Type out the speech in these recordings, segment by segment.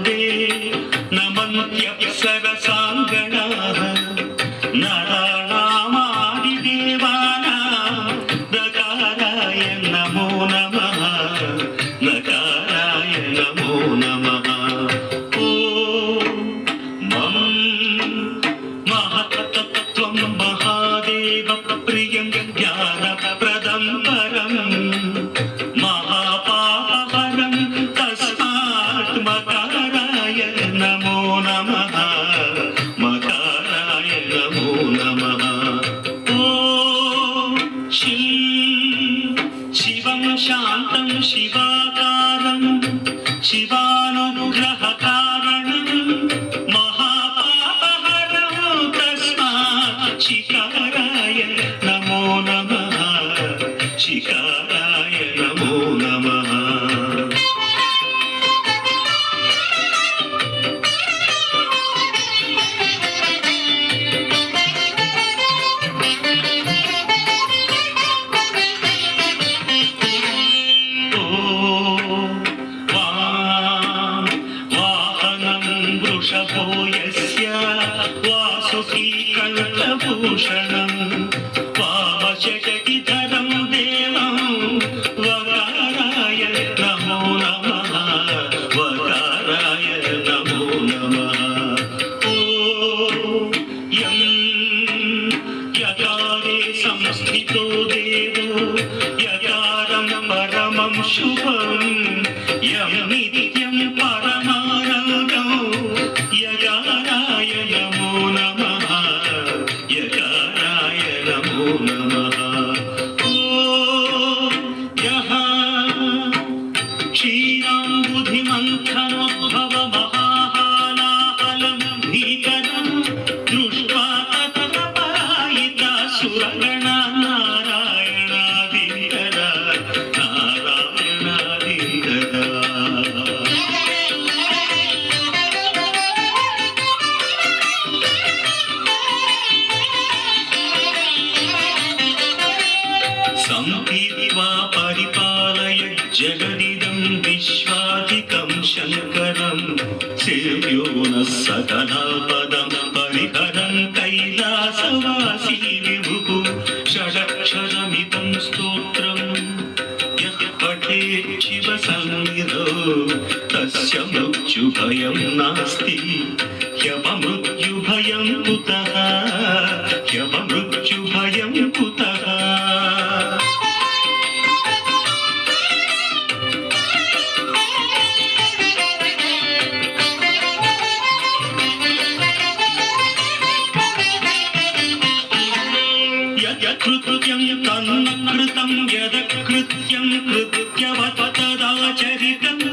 वन्दे नमन्त्यप्सरसाङ्गणाः नराणामादिदेवानां नकाराय नमो नमः नकाराय नमो नमः ॐ मम महत्तत्त्वं महादेवप्रियं ज्ञानप्रदं परं महापापहरं तस्मात् मकाराय नमो नमः मकाराय नमो नमः ॐ शिवं शान्तं शिवाकारं शिवानुग्रहकारणं महापापहरं तस्मात् शिकाराय नमो नमः शिकाराय नमो नमः वाहनं वृषभो यस्य वासुकी कण्ठभूषणं वामशक्तिधरं देवं वकाराय नमो नमः वकाराय नमो नमः ॐ यकारे संस्थितो देवो यकारं परमं शुभं यं नित्यं परमानन्दो यकाराय नमो नमः यकाराय नमो नमः ॐ यः क्षीराम्बुधिमन्थनोद्भव महाहालाहलं भीकरं दृष्ट्वा तत्प्रपरायिता सुरगणा नारायणादिहरा नारायणादिहरा सम्पीत्वा परिपालय जगदिदं विश्वाधिकं शङ्करं सेव्यो नः सकलापदं परिहरं कैलासवासी विभुः षडक्षरमिदं स्तोत्रं यः पठेत् शिवसन्निधौ तस्य मृत्युभयं नास्ति ह्यपमृत्युभयं कुतः ह्यपमृत्युभयं कुतः यत्कृत्यं तन्नकृतं यदकृत्यं कृत्यवत् तदाचरितम्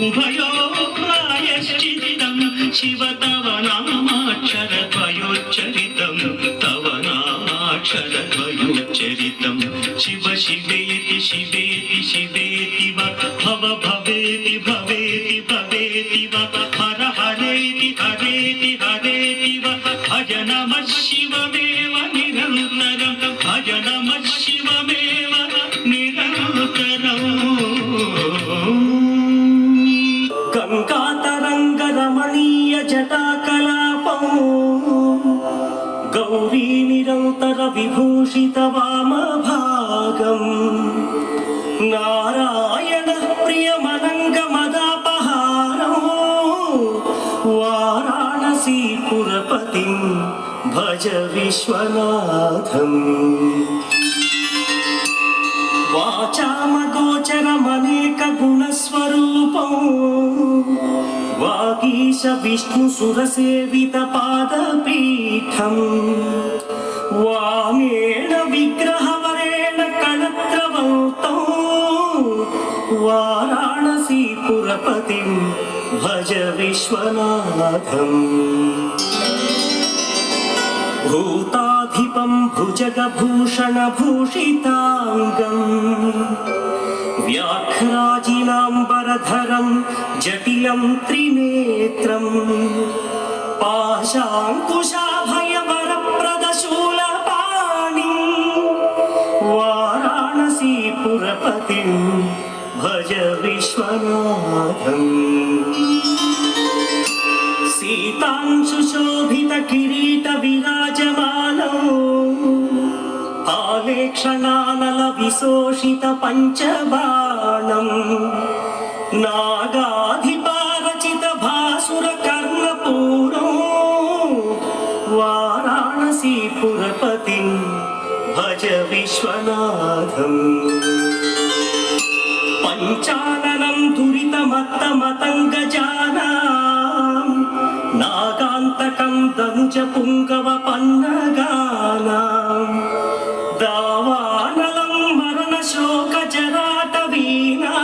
उभयोः प्रायश्चित्तं शिव तव नामाक्षरद्वयोच्चरितं तव नामाक्षरद्वयोच्चरितं शिव शिवेति शिवेति शिवेति वा भव भवेति भवेति भवेति वा हर हरेति हरेति हरेति वा भज नमः शिवमेव निरन्तरं भज नमः शिवमेव निरन्तरम् गङ्गातरङ्गरमणीय जटाकलापं गौरी निरन्तर विभूषित वामभागं नारायण प्रियमनङ्गमदापहारं वाराणसीपुरपतिं भज विश्वनाथम् वाचामगोचरमनेकगुणस्वरूपं वागीश विष्णुसुरसेवितपादपीठं वामेण विग्रहवरेण कणत्रवन्तं वाराणसीपुरपतिं भज विश्वनाथम् भूताधिपं भुजगभूषणभूषिताङ्गं व्याघ्राजिनाम्बरधरं जटिलं त्रिनेत्रं पाशाङ्कुशाभयवरप्रदशूलपाणिं वाराणसीपुरपतिं भज विश्वनाथम् శోషిత పంచబాణం నాగాధిపారచిత భాసుర కర్ణపూరం వారాణసీపురపతిం భజ విశ్వనాథం పంచాననం దురితమత్తమతంగజానాం నాగాంతకం దంజ పుంగవ పన్నగానాం దావానలం మరణ శోక జరాటవీనాం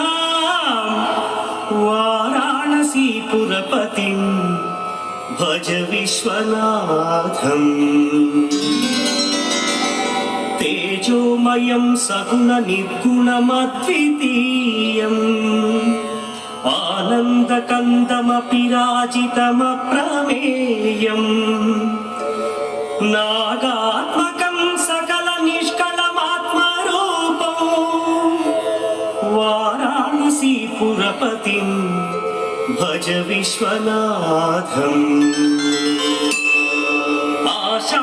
వారాణసీపురపతిం భజ విశ్వనాథం తేజోమయం సగుణ నిర్గుణమద్వితీయం ఆనందకందమపి రాజితమప్రమేయం నాగాత్మకం సకల నిష్కళమాత్మరూపం వారాణసీపురపతిం భజ విశ్వనాథం ఆశా